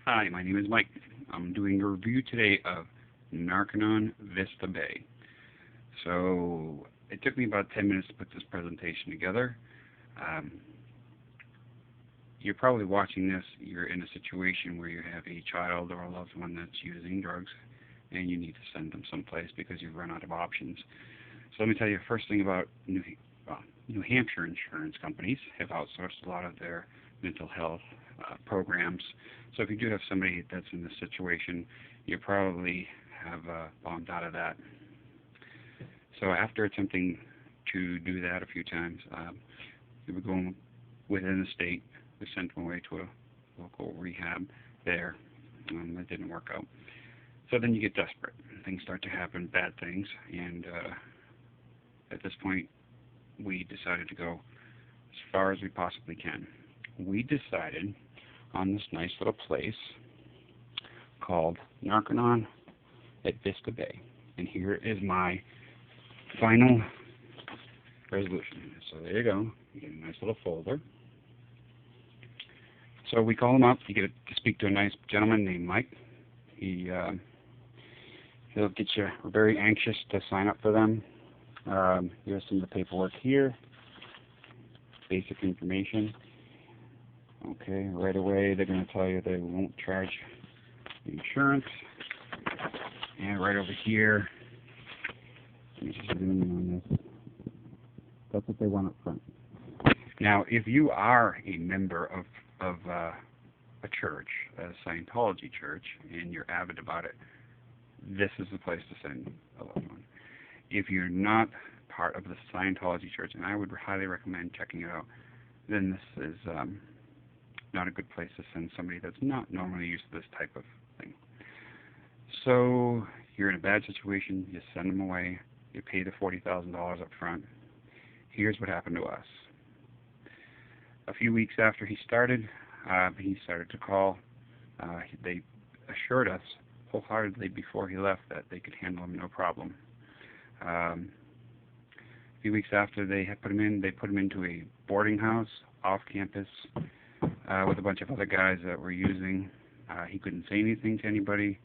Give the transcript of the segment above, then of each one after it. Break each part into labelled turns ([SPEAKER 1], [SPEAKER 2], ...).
[SPEAKER 1] Hi, my name is Mike. I'm doing a review today of Narcanon Vista Bay. So it took me about 10 minutes to put this presentation together. You're probably watching this, you're in a situation where you have a child or a loved one that's using drugs and you need to send them someplace because you've run out of options. So let me tell you first thing about New Hampshire insurance companies have outsourced a lot of their mental health programs. So if you do have somebody that's in this situation, you probably have bombed out of that. So after attempting to do that a few times, we were going within the state. We sent them away to a local rehab there. That didn't work out. So then you get desperate. Things start to happen, bad things, and at this point, we decided to go as far as we possibly can. We decided on this nice little place called Narcanon at Vista Bay. And here is my final resolution. So there you go. You get a nice little folder. So we call him up. You get to speak to a nice gentleman named Mike. He'll get you very anxious to sign up for them. Here's some of the paperwork here. Basic information. Okay, right away they're going to tell you they won't charge the insurance. And right over here, let me just zoom in on this. That's what they want up front. Now, if you are a member of a church, a Scientology church, and you're avid about it, this is the place to send a loved one. If you're not part of the Scientology church, and I would highly recommend checking it out, then this is not a good place to send somebody that's not normally used to this type of thing. So you're in a bad situation, you send them away, you pay the $40,000 up front. Here's what happened to us. A few weeks after he started to call. They assured us wholeheartedly before he left that they could handle him no problem. A few weeks after they had put him in, they put him into a boarding house off campus with a bunch of other guys that were using. He couldn't say anything to anybody,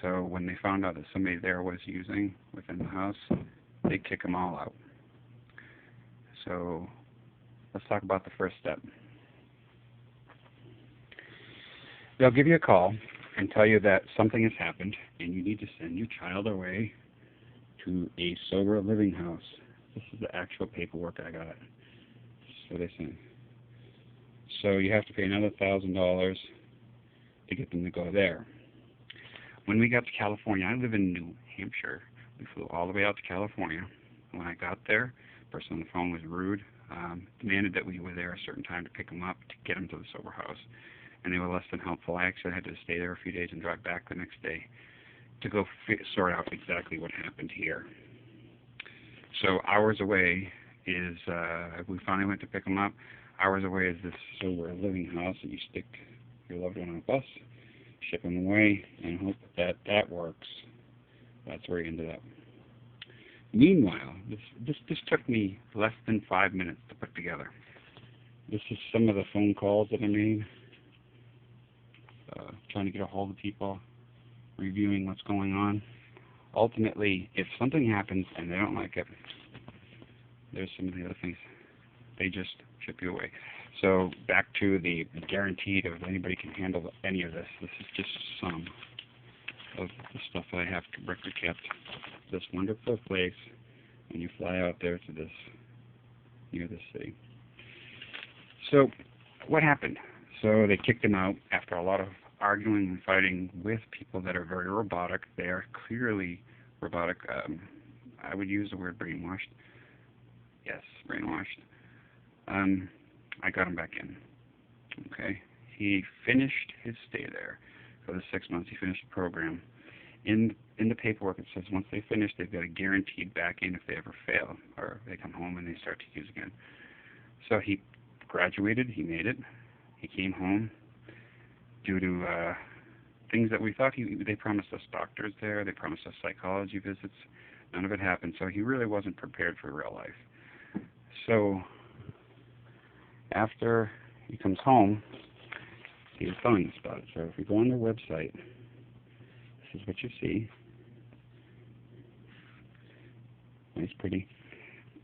[SPEAKER 1] so when they found out that somebody there was using within the house, they kick him all out. So let's talk about the first step. They'll give you a call and tell you that something has happened and you need to send your child away to a sober living house. This is the actual paperwork I got. So they sent. So you have to pay another $1,000 to get them to go there. When we got to California, I live in New Hampshire. We flew all the way out to California. When I got there, the person on the phone was rude. Demanded that we were there a certain time to pick them up to get them to the sober house. And they were less than helpful. I actually had to stay there a few days and drive back the next day to go sort out exactly what happened here. So hours away is, we finally went to pick them up. Hours away is this sober living house that you stick your loved one on a bus, ship them away, and hope that that works. That's where he ended up. Meanwhile, this took me less than 5 minutes to put together. This is some of the phone calls that I made, trying to get a hold of people, reviewing what's going on. Ultimately, if something happens and they don't like it, there's some of the other things. They just ship you away. So back to the guaranteed of anybody can handle any of this. This is just some of the stuff that I have record kept. This wonderful place when you fly out there to this, near the city. So what happened? So they kicked him out after a lot of arguing and fighting with people that are very robotic. They are clearly robotic. I would use the word brainwashed. Yes, brainwashed. I got him back in. Okay. He finished his stay there for the 6 months. He finished the program. In the paperwork, it says once they finish, they've got a guaranteed back in if they ever fail or they come home and they start to use again. So he graduated. He made it. He came home due to things that we thought they promised us doctors there. They promised us psychology visits. None of it happened. So he really wasn't prepared for real life. So after he comes home, he was telling us about it. So if we go on their website, this is what you see. Nice, pretty.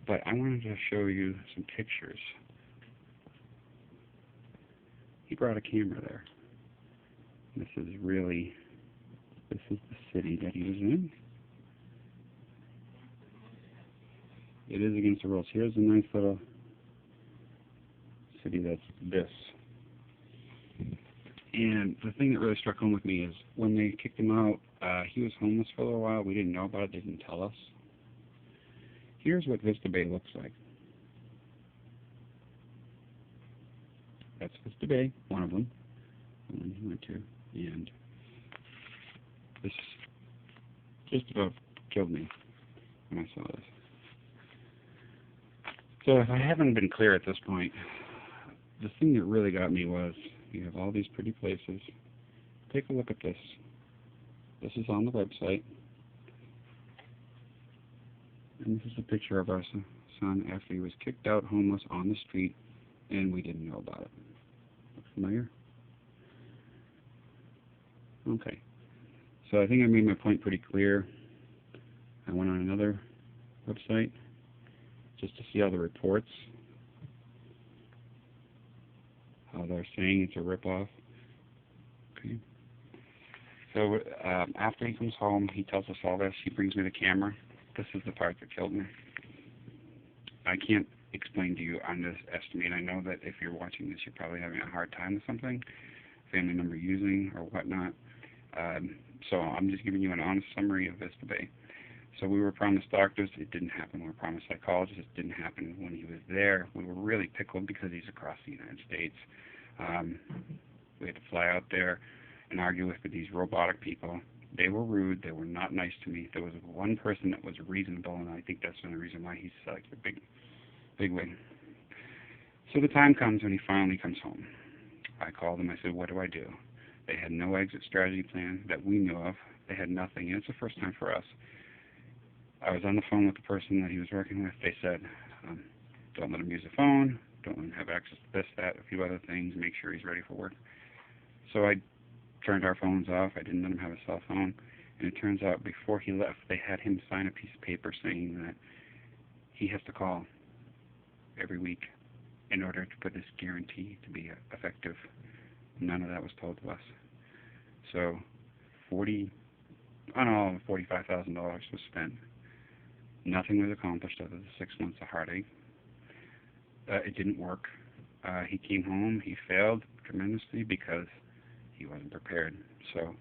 [SPEAKER 1] But I wanted to show you some pictures. He brought a camera there. This is the city that he was in. It is against the rules. Here's a nice little city that's this. And the thing that really struck home with me is when they kicked him out, he was homeless for a little while. We didn't know about it. They didn't tell us. Here's what Vista Bay looks like. That's Vista Bay, one of them. The one he went to. And this just about killed me when I saw this. So if I haven't been clear at this point, the thing that really got me was you have all these pretty places. Take a look at this. This is on the website. And this is a picture of our son after he was kicked out homeless on the street and we didn't know about it. Look familiar? Okay. So I think I made my point pretty clear. I went on another website just to see all the reports. How they're saying it's a ripoff. Okay. So after he comes home, he tells us all this. He brings me the camera. This is the part that killed me. I can't explain to you on this estimate. I know that if you're watching this, you're probably having a hard time with something, family member using or whatnot. So I'm just giving you an honest summary of Vista Bay. So we were promised doctors. It didn't happen. We were promised psychologists. It didn't happen. When he was there, we were really pickled because he's across the United States. We had to fly out there and argue with these robotic people. They were rude. They were not nice to me. There was one person that was reasonable, and I think that's the reason why he's like a big wig. So the time comes when he finally comes home. I called him. I said, what do I do? They had no exit strategy plan that we knew of. They had nothing, and it's the first time for us. I was on the phone with the person that he was working with. They said, don't let him use the phone, don't let him have access to this, that, a few other things, make sure he's ready for work. So I turned our phones off. I didn't let him have a cell phone. And it turns out before he left, they had him sign a piece of paper saying that he has to call every week in order to put this guarantee to be effective. None of that was told to us. So $45,000 was spent. Nothing was accomplished other than 6 months of heartache. It didn't work. He came home. He failed tremendously because he wasn't prepared. So,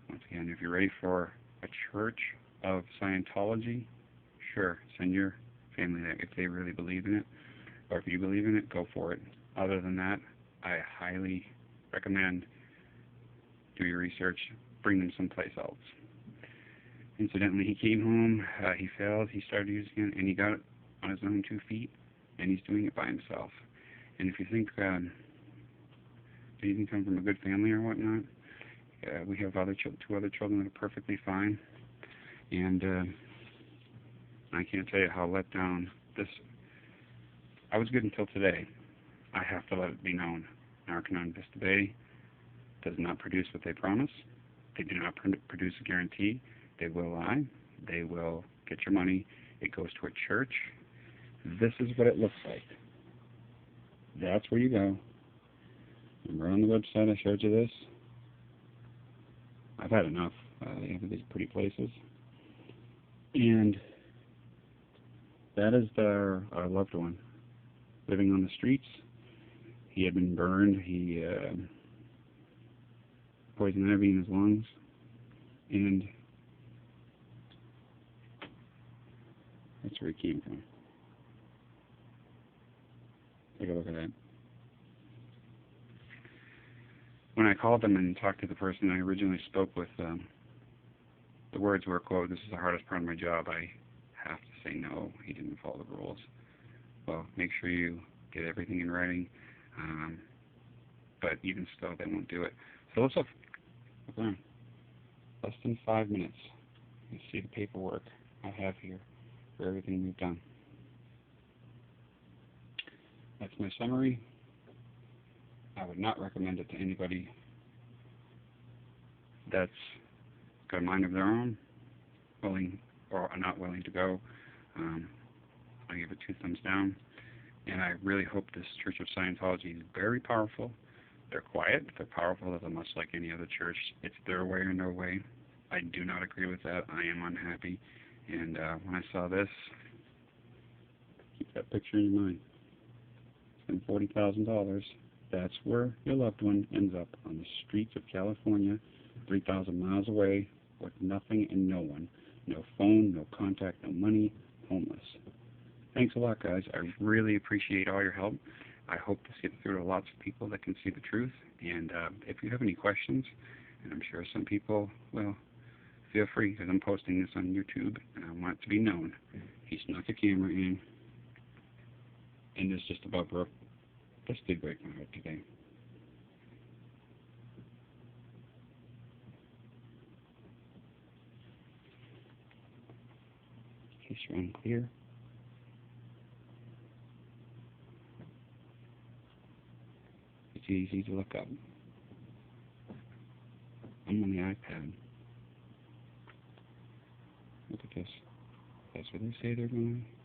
[SPEAKER 1] once again, if you're ready for a church of Scientology, sure, send your family there if they really believe in it. Or if you believe in it, go for it. Other than that, I highly recommend do your research, bring them someplace else. Incidentally, he came home, he failed, he started using it, and he got it on his own 2 feet, and he's doing it by himself. And if you think he didn't come from a good family or whatnot, we have 2 other children that are perfectly fine, and I can't tell you how let down this. I was good until today. I have to let it be known. Narcanon Vista Bay does not produce what they promise. They do not produce a guarantee. They will lie. They will get your money. It goes to a church. This is what it looks like. That's where you go. Remember on the website I showed you this? I've had enough. They have these pretty places. And that is our loved one living on the streets. He had been burned. He poison ivy in his lungs. And that's where he came from. Take a look at that. When I called them and talked to the person I originally spoke with, the words were, quote, "This is the hardest part of my job. I have to say no. He didn't follow the rules." Well, make sure you get everything in writing. But even still, they won't do it. So let's look around. Less than 5 minutes. You see the paperwork I have here for everything we've done. That's my summary. I would not recommend it to anybody that's got a mind of their own, willing or not willing to go. I give it 2 thumbs down, and I really hope this Church of Scientology is very powerful. They're quiet, they're powerful, they're much like any other church. It's their way or no way. I do not agree with that. I am unhappy, and when I saw this, keep that picture in mind. Spend $40,000. That's where your loved one ends up, on the streets of California, 3,000 miles away, with nothing and no one. No phone, no contact, no money, homeless. Thanks a lot, guys. I really appreciate all your help. I hope this gets through to lots of people that can see the truth. And if you have any questions, and I'm sure some people will, feel free, because I'm posting this on YouTube, and I want it to be known. He snuck a camera in, and this just about broke. This did break my heart today. In case you're unclear. It's easy to look up. I'm on the iPad. Look at this. That's what they say they're going to